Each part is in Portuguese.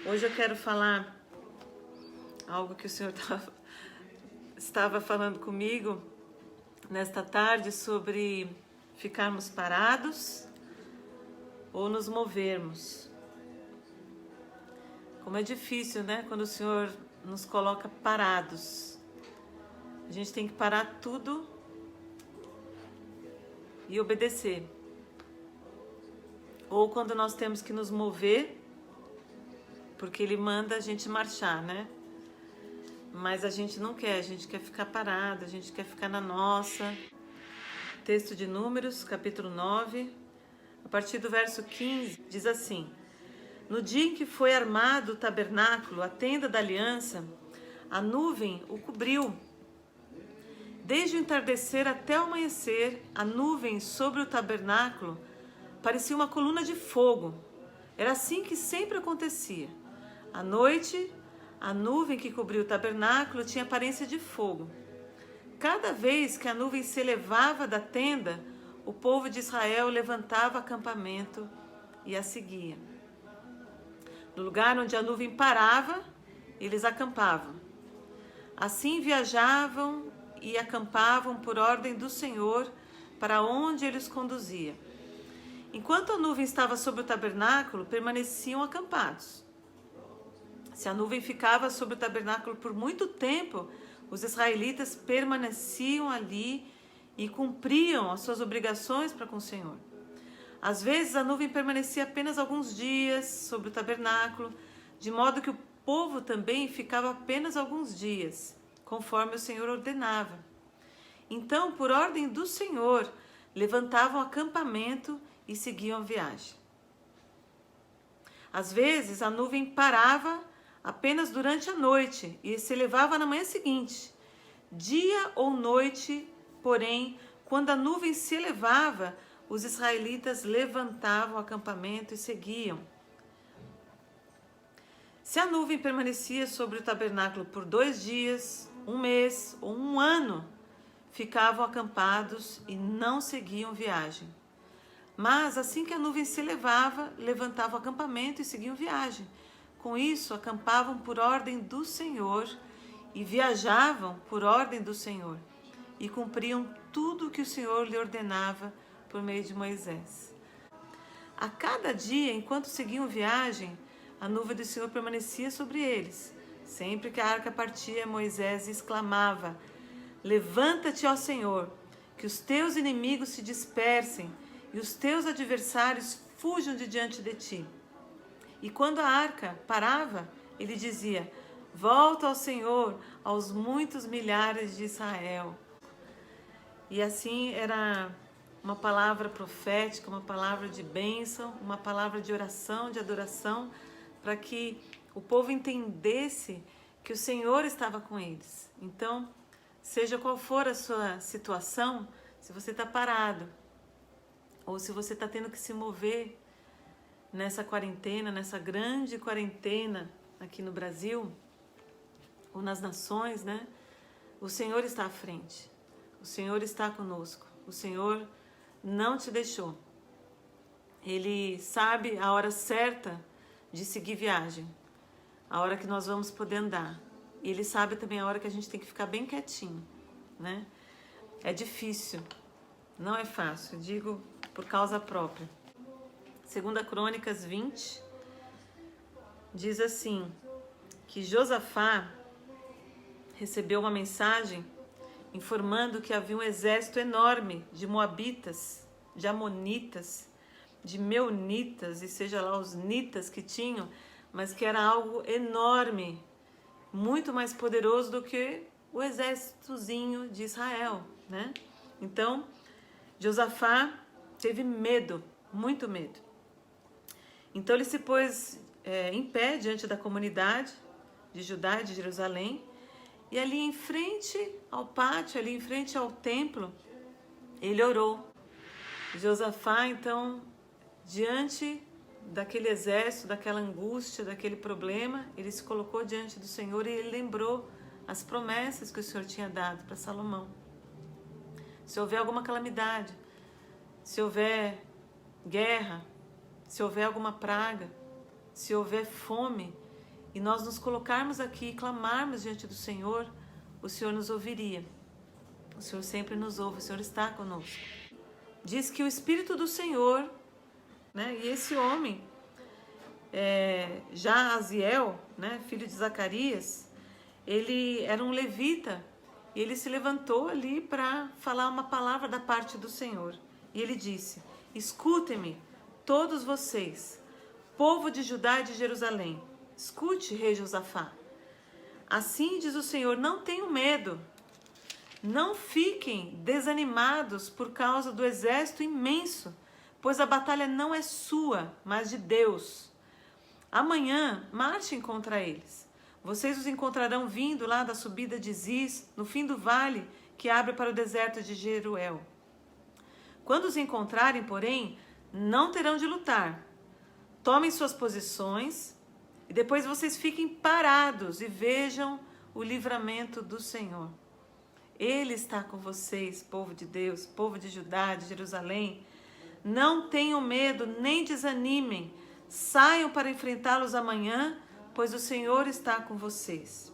Hoje eu quero falar algo que o Senhor estava falando comigo nesta tarde sobre ficarmos parados ou nos movermos. Como é difícil, né? Quando o Senhor nos coloca parados. A gente tem que parar tudo e obedecer. Ou quando nós temos que nos mover, porque Ele manda a gente marchar, né? Mas a gente não quer, a gente quer ficar parado, a gente quer ficar na nossa. Texto de Números, capítulo 9, a partir do verso 15, diz assim: No dia em que foi armado o tabernáculo, a tenda da aliança, a nuvem o cobriu. Desde o entardecer até o amanhecer, a nuvem sobre o tabernáculo parecia uma coluna de fogo. Era assim que sempre acontecia. À noite, a nuvem que cobriu o tabernáculo tinha aparência de fogo. Cada vez que a nuvem se elevava da tenda, o povo de Israel levantava acampamento e a seguia. No lugar onde a nuvem parava, eles acampavam. Assim viajavam e acampavam por ordem do Senhor para onde ele os conduzia. Enquanto a nuvem estava sobre o tabernáculo, permaneciam acampados. Se a nuvem ficava sobre o tabernáculo por muito tempo, os israelitas permaneciam ali e cumpriam as suas obrigações para com o Senhor. Às vezes a nuvem permanecia apenas alguns dias sobre o tabernáculo, de modo que o povo também ficava apenas alguns dias, conforme o Senhor ordenava. Então, por ordem do Senhor, levantavam acampamento e seguiam a viagem. Às vezes a nuvem parava apenas durante a noite e se elevava na manhã seguinte. Dia ou noite, porém, quando a nuvem se elevava, os israelitas levantavam o acampamento e seguiam. Se a nuvem permanecia sobre o tabernáculo por 2 dias, 1 mês ou 1 ano, ficavam acampados e não seguiam viagem. Mas assim que a nuvem se elevava, levantavam o acampamento e seguiam viagem. Com isso, acampavam por ordem do Senhor e viajavam por ordem do Senhor e cumpriam tudo o que o Senhor lhe ordenava por meio de Moisés. A cada dia, enquanto seguiam viagem, a nuvem do Senhor permanecia sobre eles. Sempre que a arca partia, Moisés exclamava: Levanta-te, ó Senhor, que os teus inimigos se dispersem e os teus adversários fujam de diante de ti. E quando a arca parava, ele dizia: Volta ao Senhor, aos muitos milhares de Israel. E assim era uma palavra profética, uma palavra de bênção, uma palavra de oração, de adoração, para que o povo entendesse que o Senhor estava com eles. Então, seja qual for a sua situação, se você está parado, ou se você está tendo que se mover nessa quarentena, nessa grande quarentena aqui no Brasil, ou nas nações, né? O Senhor está à frente, o Senhor está conosco, o Senhor não te deixou. Ele sabe a hora certa de seguir viagem, a hora que nós vamos poder andar. E Ele sabe também a hora que a gente tem que ficar bem quietinho, né? É difícil, não é fácil, digo por causa própria. 2 Crônicas 20 diz assim, que Josafá recebeu uma mensagem informando que havia um exército enorme de moabitas, de amonitas, de meunitas e seja lá os nitas que tinham, mas que era algo enorme, muito mais poderoso do que o exércitozinho de Israel, né? Então, Josafá teve medo, muito medo. Então ele se pôs em pé diante da comunidade de Judá e de Jerusalém, e ali em frente ao pátio, ali em frente ao templo, ele orou. Josafá, então, diante daquele exército, daquela angústia, daquele problema, ele se colocou diante do Senhor e ele lembrou as promessas que o Senhor tinha dado para Salomão. Se houver alguma calamidade, se houver guerra, se houver alguma praga, se houver fome, e nós nos colocarmos aqui e clamarmos diante do Senhor, o Senhor nos ouviria. O Senhor sempre nos ouve, o Senhor está conosco. Diz que o Espírito do Senhor, né, e esse homem, Jaziel, né, filho de Zacarias, ele era um levita, e ele se levantou ali para falar uma palavra da parte do Senhor. E ele disse: escutem-me, todos vocês, povo de Judá e de Jerusalém. Escute, rei Josafá. Assim diz o Senhor: não tenham medo, não fiquem desanimados por causa do exército imenso, pois a batalha não é sua, mas de Deus. Amanhã marchem contra eles. Vocês os encontrarão vindo lá da subida de Ziz, no fim do vale que abre para o deserto de Jeruel. Quando os encontrarem, porém, não terão de lutar. Tomem suas posições e depois vocês fiquem parados e vejam o livramento do Senhor. Ele está com vocês, povo de Deus, povo de Judá, de Jerusalém. Não tenham medo, nem desanimem. Saiam para enfrentá-los amanhã, pois o Senhor está com vocês.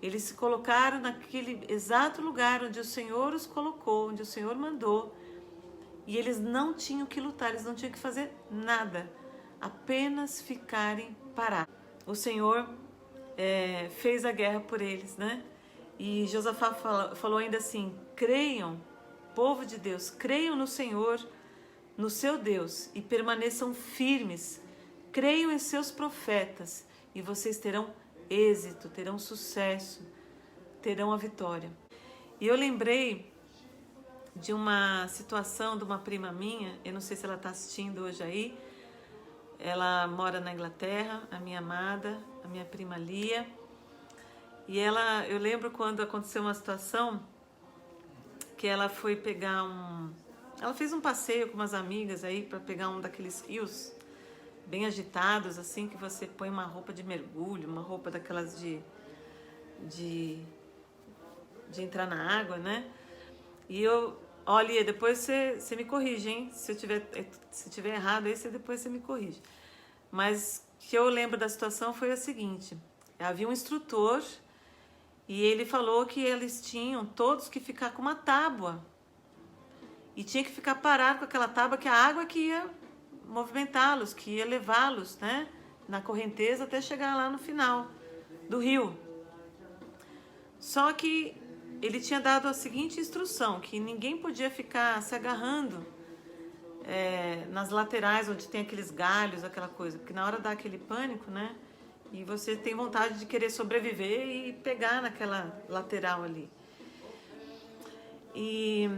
Eles se colocaram naquele exato lugar onde o Senhor os colocou, onde o Senhor mandou. E eles não tinham que lutar, eles não tinham que fazer nada, apenas ficarem parados. O Senhor fez a guerra por eles, né? E Josafá falou ainda assim: creiam, povo de Deus, creiam no Senhor, no seu Deus, e permaneçam firmes. Creiam em seus profetas e vocês terão êxito, terão sucesso, terão a vitória. E eu lembrei de uma situação de uma prima minha, eu não sei se ela está assistindo hoje aí, ela mora na Inglaterra, a minha amada, a minha prima Lia, e eu lembro quando aconteceu uma situação que ela foi pegar ela fez um passeio com umas amigas aí para pegar um daqueles rios bem agitados, assim, que você põe uma roupa de mergulho, uma roupa daquelas de entrar na água, né? E olha, depois você me corrige, hein? Se tiver errado aí, depois você me corrige. Mas o que eu lembro da situação foi a seguinte: havia um instrutor e ele falou que eles tinham todos que ficar com uma tábua e tinha que ficar parado com aquela tábua, que a água que ia movimentá-los, que ia levá-los, né, na correnteza até chegar lá no final do rio. Só que ele tinha dado a seguinte instrução, que ninguém podia ficar se agarrando nas laterais onde tem aqueles galhos, aquela coisa, porque na hora dá aquele pânico, né, e você tem vontade de querer sobreviver e pegar naquela lateral ali. E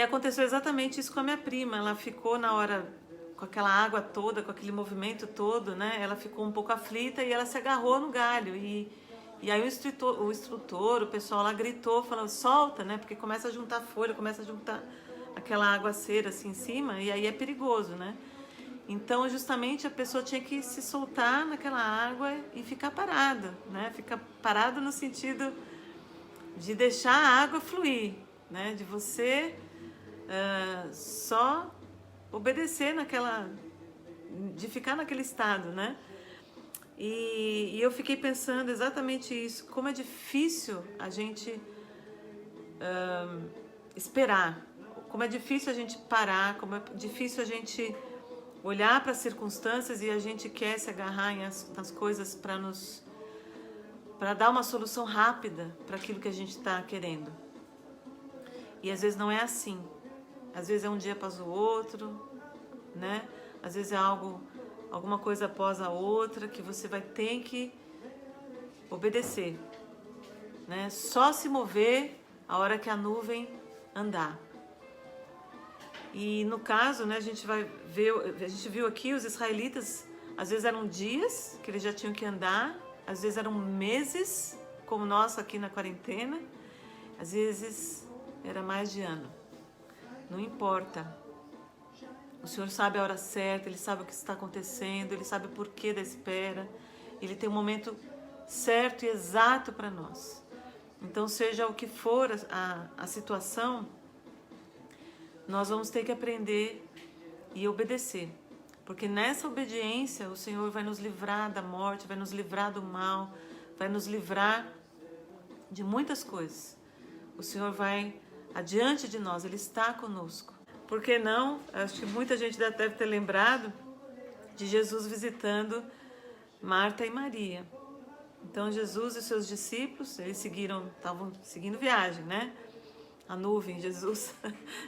aconteceu exatamente isso com a minha prima. Ela ficou na hora, com aquela água toda, com aquele movimento todo, né? Ela ficou um pouco aflita e ela se agarrou no galho. E aí o instrutor, o pessoal lá gritou, falando: solta, né? Porque começa a juntar folha, começa a juntar aquela aguaceira assim em cima, e aí é perigoso, né? Então, justamente, a pessoa tinha que se soltar naquela água e ficar parada, né? Ficar parado no sentido de deixar a água fluir, né? De você só obedecer de ficar naquele estado, né? E eu fiquei pensando exatamente isso, como é difícil a gente esperar, como é difícil a gente parar, como é difícil a gente olhar para as circunstâncias e a gente quer se agarrar nas coisas para dar uma solução rápida para aquilo que a gente está querendo. E às vezes não é assim. Às vezes é um dia após o outro, né? Às vezes é alguma coisa após a outra que você vai ter que obedecer, né? Só se mover a hora que a nuvem andar. E no caso, né, a gente viu aqui os israelitas, às vezes eram dias que eles já tinham que andar, às vezes eram meses, como nós aqui na quarentena, às vezes era mais de ano. Não importa. O Senhor sabe a hora certa, Ele sabe o que está acontecendo, Ele sabe o porquê da espera, Ele tem um momento certo e exato para nós. Então, seja o que for a situação, nós vamos ter que aprender e obedecer. Porque nessa obediência o Senhor vai nos livrar da morte, vai nos livrar do mal, vai nos livrar de muitas coisas. O Senhor vai adiante de nós, Ele está conosco. Por que não? Acho que muita gente deve ter lembrado de Jesus visitando Marta e Maria. Então Jesus e seus discípulos, eles estavam seguindo viagem, né? A nuvem, Jesus.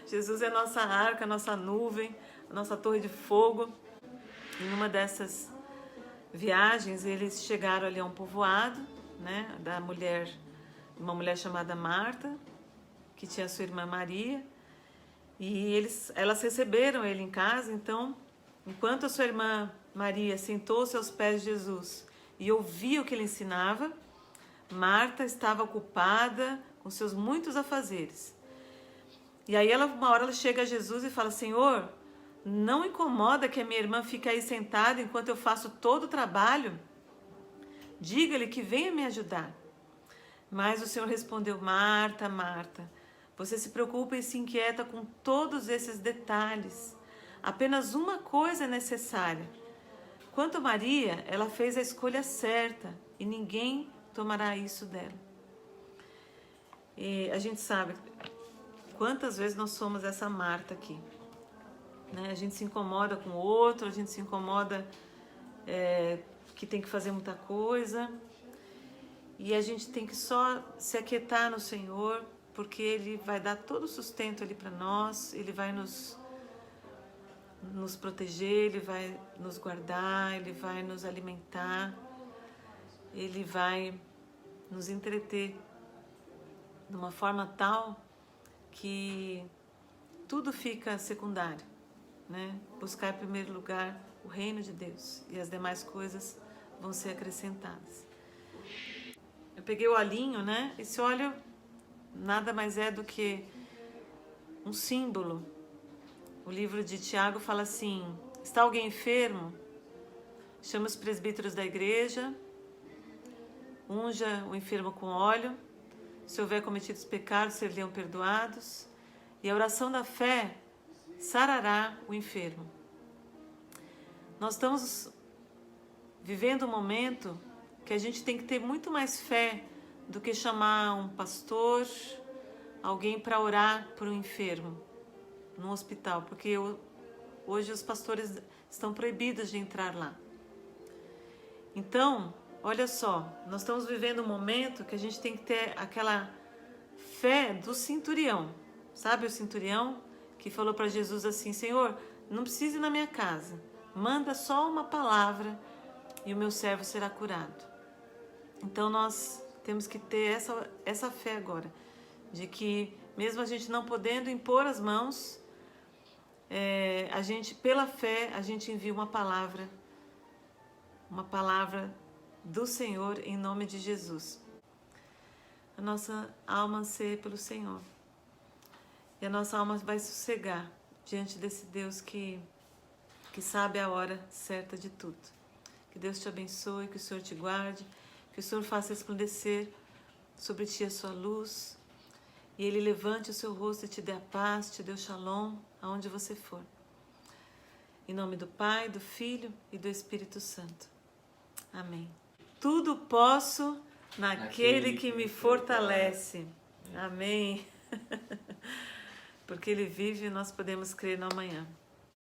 Jesus é a nossa arca, a nossa nuvem, a nossa torre de fogo. Em uma dessas viagens, eles chegaram ali a um povoado, né? Uma mulher chamada Marta, que tinha sua irmã Maria. E elas receberam ele em casa. Então, enquanto a sua irmã Maria sentou-se aos pés de Jesus e ouvia o que ele ensinava, Marta estava ocupada com seus muitos afazeres. E aí uma hora ela chega a Jesus e fala: Senhor, não incomoda que a minha irmã fique aí sentada enquanto eu faço todo o trabalho? Diga-lhe que venha me ajudar. Mas o Senhor respondeu: Marta, Marta, você se preocupa e se inquieta com todos esses detalhes. Apenas uma coisa é necessária. Quanto a Maria, ela fez a escolha certa e ninguém tomará isso dela. E a gente sabe quantas vezes nós somos essa Marta aqui, né? A gente se incomoda com o outro, a gente se incomoda que tem que fazer muita coisa, e a gente tem que só se aquietar no Senhor, porque Ele vai dar todo o sustento ali para nós, Ele vai nos proteger, Ele vai nos guardar, Ele vai nos alimentar, Ele vai nos entreter de uma forma tal que tudo fica secundário, né? Buscar em primeiro lugar o reino de Deus e as demais coisas vão ser acrescentadas. Eu peguei o olhinho, né? Esse óleo nada mais é do que um símbolo. O livro de Tiago fala assim: está alguém enfermo? Chama os presbíteros da igreja, unja o enfermo com óleo, se houver cometido os pecados, seriam perdoados, e a oração da fé sarará o enfermo. Nós estamos vivendo um momento que a gente tem que ter muito mais fé do que chamar um pastor, alguém para orar por um enfermo no hospital, porque hoje os pastores estão proibidos de entrar lá. Então, olha só, nós estamos vivendo um momento que a gente tem que ter aquela fé do centurião. Sabe o centurião que falou para Jesus assim: Senhor, não precisa ir na minha casa, manda só uma palavra e o meu servo será curado. Então nós temos que ter essa fé agora, de que mesmo a gente não podendo impor as mãos, a gente, pela fé, a gente envia uma palavra do Senhor em nome de Jesus. A nossa alma anseia pelo Senhor. E a nossa alma vai sossegar diante desse Deus que sabe a hora certa de tudo. Que Deus te abençoe, que o Senhor te guarde, que o Senhor faça resplandecer sobre ti a sua luz, e Ele levante o seu rosto e te dê a paz, te dê o shalom, aonde você for. Em nome do Pai, do Filho e do Espírito Santo. Amém. Tudo posso naquele que me fortalece. Amém. Porque Ele vive e nós podemos crer no amanhã.